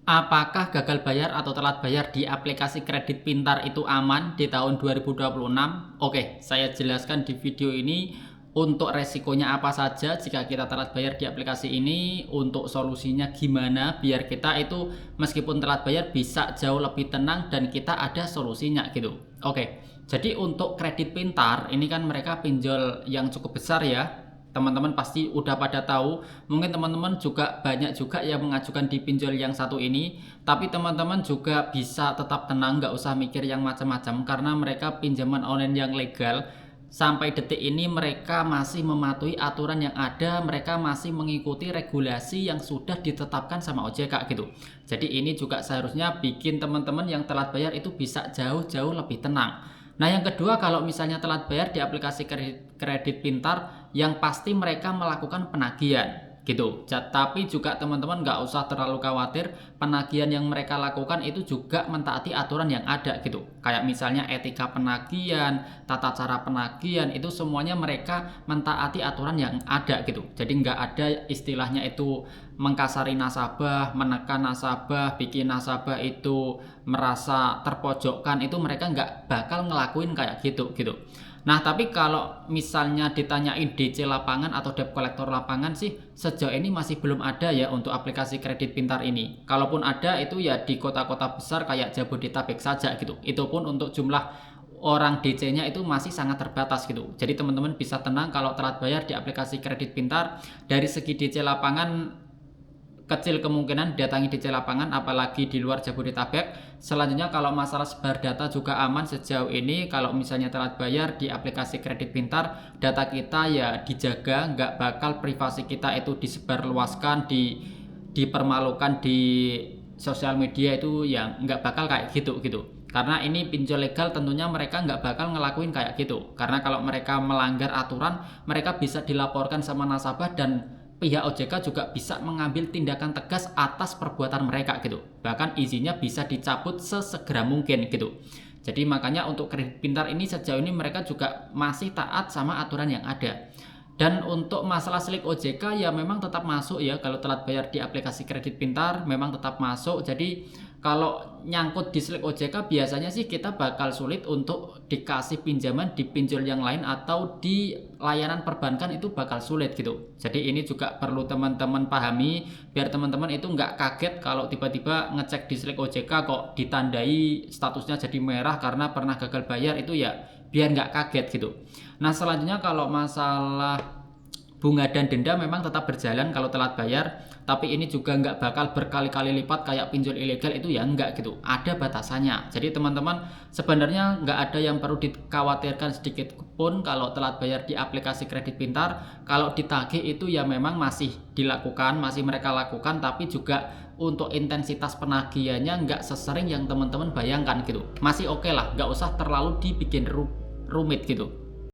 Apakah gagal bayar atau telat bayar di aplikasi kredit pintar itu aman di tahun 2026? Oke, saya jelaskan di video ini untuk resikonya apa saja jika kita telat bayar di aplikasi ini, untuk solusinya gimana biar kita itu meskipun telat bayar bisa jauh lebih tenang dan kita ada solusinya gitu. Oke, jadi untuk kredit pintar ini kan mereka pinjol yang cukup besar ya. Teman-teman pasti udah pada tahu, mungkin teman-teman juga banyak juga yang mengajukan di pinjol yang satu ini, tapi teman-teman juga bisa tetap tenang, nggak usah mikir yang macam-macam karena mereka pinjaman online yang legal. Sampai detik ini mereka masih mematuhi aturan yang ada, mereka masih mengikuti regulasi yang sudah ditetapkan sama OJK gitu. Jadi ini juga seharusnya bikin teman-teman yang telat bayar itu bisa jauh-jauh lebih tenang. Nah, yang kedua, kalau misalnya telat bayar di aplikasi kredit pintar, yang pasti mereka melakukan penagihan gitu. Tapi juga teman-teman nggak usah terlalu khawatir, penagihan yang mereka lakukan itu juga mentaati aturan yang ada gitu. Kayak misalnya etika penagihan, tata cara penagihan, itu semuanya mereka mentaati aturan yang ada gitu. Jadi nggak ada istilahnya itu mengkasari nasabah, menekan nasabah, bikin nasabah itu merasa terpojokkan, itu mereka nggak bakal ngelakuin kayak gitu gitu. Nah, tapi kalau misalnya ditanyain DC lapangan atau debt collector lapangan sih sejauh ini masih belum ada ya untuk aplikasi kredit pintar ini. Kalaupun ada itu ya di kota-kota besar kayak Jabodetabek saja gitu. Itu pun untuk jumlah orang DC-nya itu masih sangat terbatas gitu. Jadi teman-teman bisa tenang kalau telat bayar di aplikasi kredit pintar. Dari segi DC lapangan kecil kemungkinan datangi DC lapangan apalagi di luar Jabodetabek. Selanjutnya kalau masalah sebar data juga aman sejauh ini. Kalau misalnya telat bayar di aplikasi kredit pintar, data kita ya dijaga, nggak bakal privasi kita itu disebarluaskan, dipermalukan di sosial media, itu ya nggak bakal kayak gitu gitu. Karena ini pinjol legal, tentunya mereka nggak bakal ngelakuin kayak gitu. Karena kalau mereka melanggar aturan, mereka bisa dilaporkan sama nasabah dan pihak OJK juga bisa mengambil tindakan tegas atas perbuatan mereka gitu. Bahkan izinnya bisa dicabut sesegera mungkin gitu. Jadi makanya untuk kredit pintar ini sejauh ini mereka juga masih taat sama aturan yang ada. Dan untuk masalah slik OJK ya memang tetap masuk ya, kalau telat bayar di aplikasi kredit pintar memang tetap masuk. Jadi kalau nyangkut di slik OJK biasanya sih kita bakal sulit untuk dikasih pinjaman di pinjol yang lain atau di layanan perbankan, itu bakal sulit gitu. Jadi ini juga perlu teman-teman pahami biar teman-teman itu nggak kaget kalau tiba-tiba ngecek di slik OJK kok ditandai statusnya jadi merah karena pernah gagal bayar, itu ya biar nggak kaget gitu. Nah, selanjutnya kalau masalah bunga dan denda memang tetap berjalan kalau telat bayar, tapi ini juga nggak bakal berkali-kali lipat kayak pinjol ilegal, itu ya nggak gitu, ada batasannya. Jadi teman-teman sebenarnya nggak ada yang perlu dikhawatirkan sedikit pun kalau telat bayar di aplikasi kredit pintar. Kalau ditagih itu ya memang masih dilakukan, masih mereka lakukan, tapi juga untuk intensitas penagihannya nggak sesering yang teman-teman bayangkan gitu. Masih oke lah, nggak usah terlalu dibikin rumit gitu.